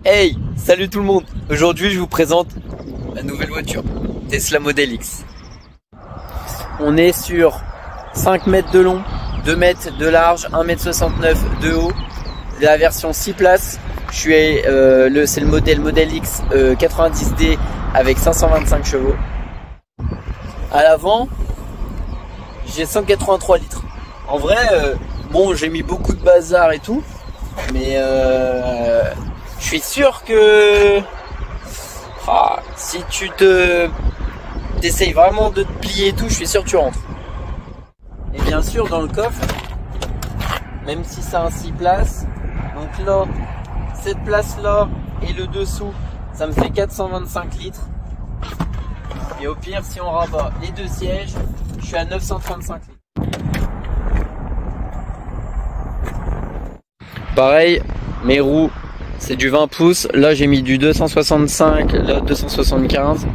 Hey, salut tout le monde. Aujourd'hui je vous présente la nouvelle voiture Tesla Model X. On est sur 5 mètres de long, 2 mètres de large, 1,69 m de haut. La version 6 places. C'est le Model X 90D avec 525 chevaux. À l'avant, j'ai 183 litres. En vrai, bon, j'ai mis beaucoup de bazar et tout, mais je suis sûr que si tu t'essayes vraiment de te plier et tout, je suis sûr que tu rentres. Et bien sûr, dans le coffre, même si c'est un 6 places, donc là, cette place là et le dessous, ça me fait 425 litres. Et au pire, si on rabat les deux sièges, je suis à 935 litres. Pareil, mes roues, c'est du 20 pouces. Là, j'ai mis du 265, là 275.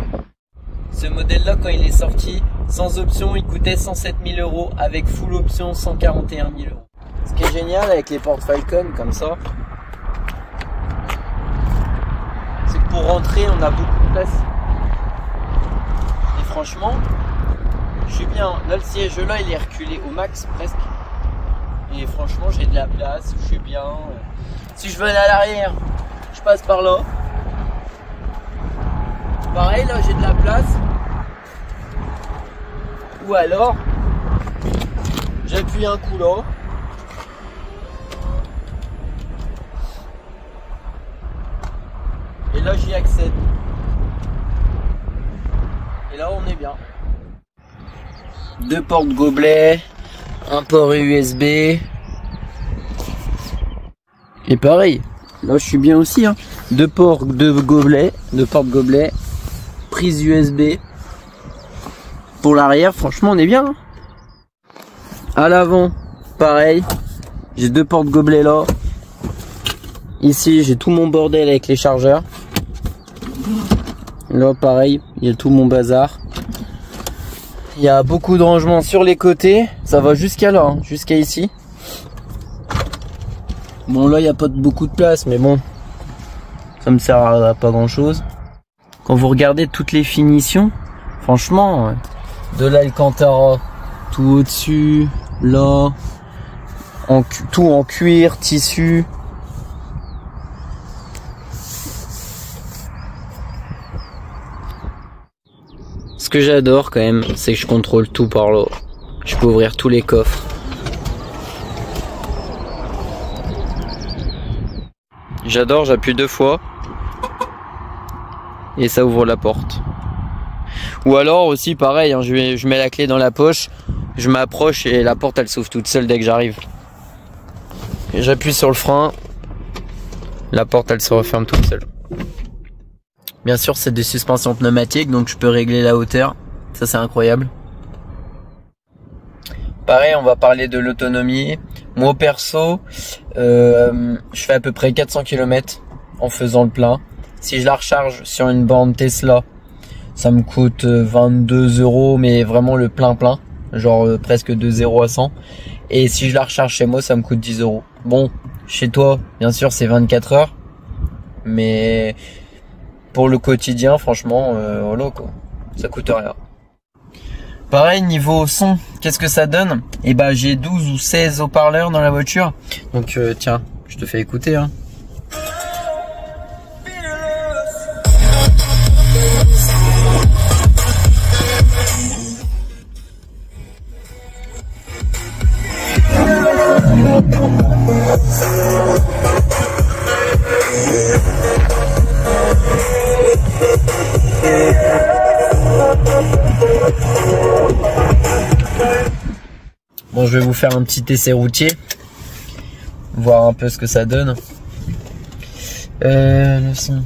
Ce modèle-là, quand il est sorti, sans option, il coûtait 107 000 €. Avec full option, 141 000 €. Ce qui est génial avec les portes Falcon comme ça, c'est que pour rentrer, on a beaucoup de place. Et franchement, je suis bien. Là, le siège là, il est reculé au max presque. Et franchement, j'ai de la place, je suis bien. Si je veux aller à l'arrière, je passe par là. Pareil, là, j'ai de la place. Ou alors, j'appuie un coup là. Et là, j'y accède. Et là, on est bien. 2 portes gobelets, un port USB. Et pareil, là je suis bien aussi. 2 ports de gobelets, 2 portes gobelets, prise USB. Pour l'arrière, franchement, on est bien. À l'avant, pareil. J'ai 2 portes gobelets là. Ici, j'ai tout mon bordel avec les chargeurs. Là, pareil, il y a tout mon bazar. Il y a beaucoup de rangements sur les côtés. Ça va jusqu'à là, jusqu'à ici. Bon, là, il n'y a pas beaucoup de place, mais bon, ça me sert à pas grand chose. Quand vous regardez toutes les finitions, franchement, de l'Alcantara, tout au-dessus, là, tout en cuir, tissu. Ce que j'adore quand même, c'est que je contrôle tout par là. Je peux ouvrir tous les coffres. J'adore, j'appuie 2 fois. Et ça ouvre la porte. Ou alors aussi pareil, je mets la clé dans la poche, je m'approche et la porte elle s'ouvre toute seule dès que j'arrive. J'appuie sur le frein, la porte elle se referme toute seule. Bien sûr, c'est des suspensions pneumatiques, donc je peux régler la hauteur. Ça, c'est incroyable. Pareil, on va parler de l'autonomie. Moi, perso, je fais à peu près 400 km en faisant le plein. Si je la recharge sur une borne Tesla, ça me coûte 22 €, mais vraiment le plein. Genre presque de 0 à 100. Et si je la recharge chez moi, ça me coûte 10 €. Bon, chez toi, bien sûr, c'est 24 heures. Mais pour le quotidien, franchement, voilà quoi, ça coûte rien. Pareil, niveau son, qu'est-ce que ça donne? Et bah j'ai 12 ou 16 haut-parleurs dans la voiture. Donc tiens, je te fais écouter. Bon, je vais vous faire un petit essai routier, voir un peu ce que ça donne. Le son.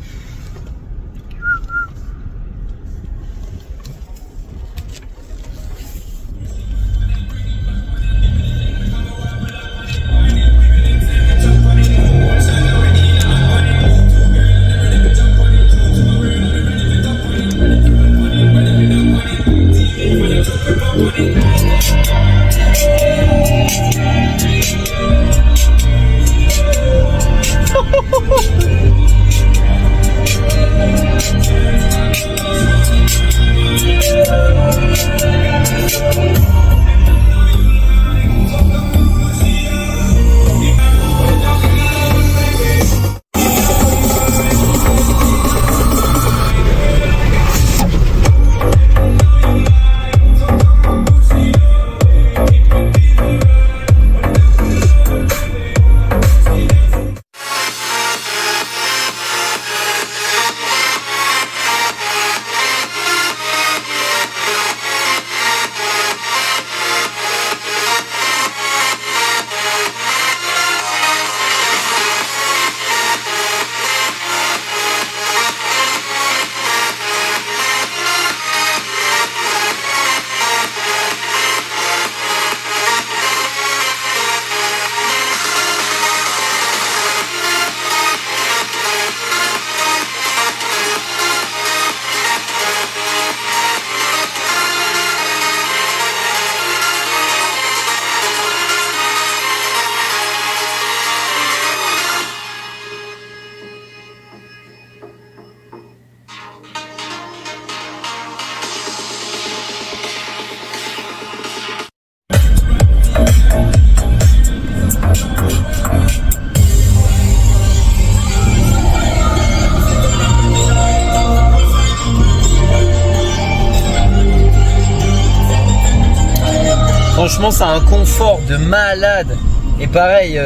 franchement, ça a un confort de malade. Et pareil,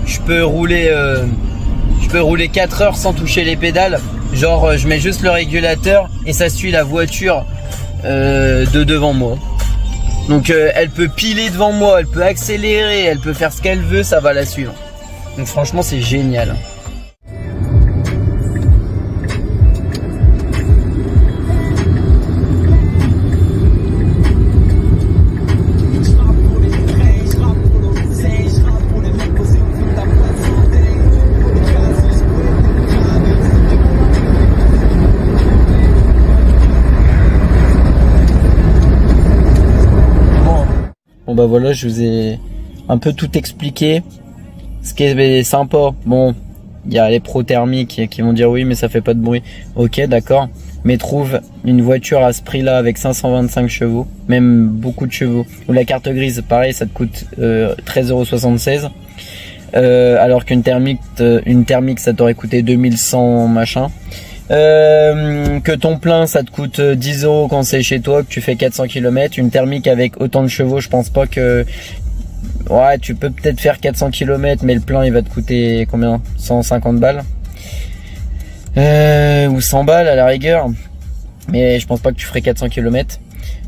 je peux rouler 4 heures sans toucher les pédales. Genre, je mets juste le régulateur et ça suit la voiture de devant moi. Donc, elle peut piler devant moi, elle peut accélérer, elle peut faire ce qu'elle veut, ça va la suivre. Donc, franchement, c'est génial. Bon bah voilà, je vous ai un peu tout expliqué. Ce qui est sympa, bon, il y a les pros thermiques qui vont dire oui mais ça fait pas de bruit. Ok, d'accord, mais trouve une voiture à ce prix là avec 525 chevaux, même beaucoup de chevaux, ou la carte grise, pareil, ça te coûte 13,76 €, alors qu'une thermique ça t'aurait coûté 2100 machin. Que ton plein ça te coûte 10 € quand c'est chez toi, que tu fais 400 km. Une thermique avec autant de chevaux, je pense pas que... Ouais, tu peux peut-être faire 400 km, mais le plein il va te coûter combien? 150 balles ou 100 balles à la rigueur, mais je pense pas que tu ferais 400 km.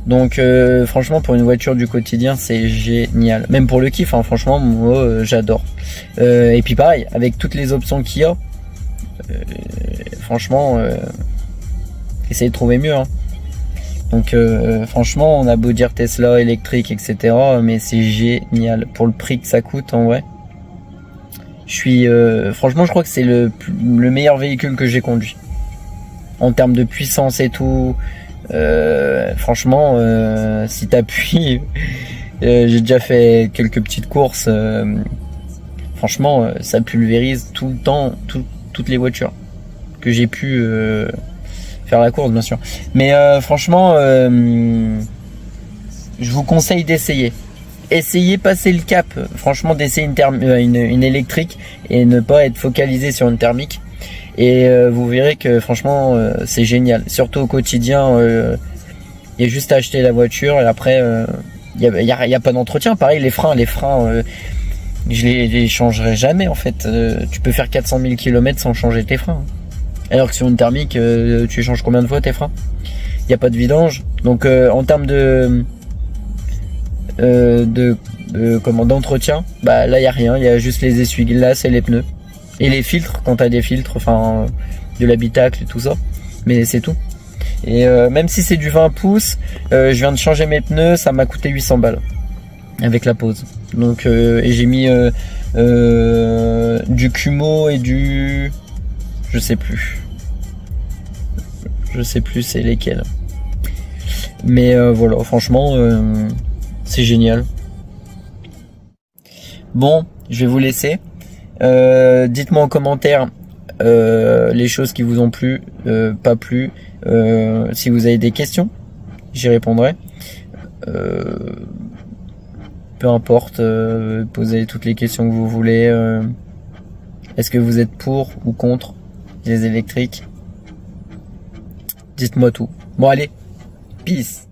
Donc franchement, pour une voiture du quotidien, c'est génial. Même pour le kiff, hein, franchement, moi j'adore. Et puis pareil, avec toutes les options qu'il y a, franchement, essayez de trouver mieux, hein. Donc franchement, on a beau dire Tesla électrique, etc., mais c'est génial pour le prix que ça coûte en vrai. Franchement, je crois que c'est le meilleur véhicule que j'ai conduit en termes de puissance et tout. Franchement, si t'appuies, j'ai déjà fait quelques petites courses. Franchement, ça pulvérise tout le temps, toutes les voitures que j'ai pu faire la course, bien sûr. Mais franchement, je vous conseille d'essayer. Essayez, passer le cap. Franchement, d'essayer une électrique et ne pas être focalisé sur une thermique. Et vous verrez que franchement, c'est génial. Surtout au quotidien, il y a juste à acheter la voiture et après, il y a pas d'entretien. Pareil, les freins, je les changerai jamais en fait. Tu peux faire 400 000 km sans changer tes freins. Alors que sur une thermique, tu changes combien de fois tes freins? Il n'y a pas de vidange. Donc en termes d'entretien, bah là il n'y a rien. Il y a juste les essuie-glaces et les pneus. Et les filtres, quand tu as des filtres, enfin de l'habitacle et tout ça. Mais c'est tout. Et même si c'est du 20 pouces, je viens de changer mes pneus, ça m'a coûté 800 balles. Avec la pause. Donc et j'ai mis du Kumo et du... Je sais plus c'est lesquels. Mais voilà, franchement c'est génial. Bon, je vais vous laisser. Dites-moi en commentaire les choses qui vous ont plu, pas plu. Si vous avez des questions, j'y répondrai. Peu importe, posez toutes les questions que vous voulez. Est-ce que vous êtes pour ou contre les électriques? Dites-moi tout. Bon allez, peace.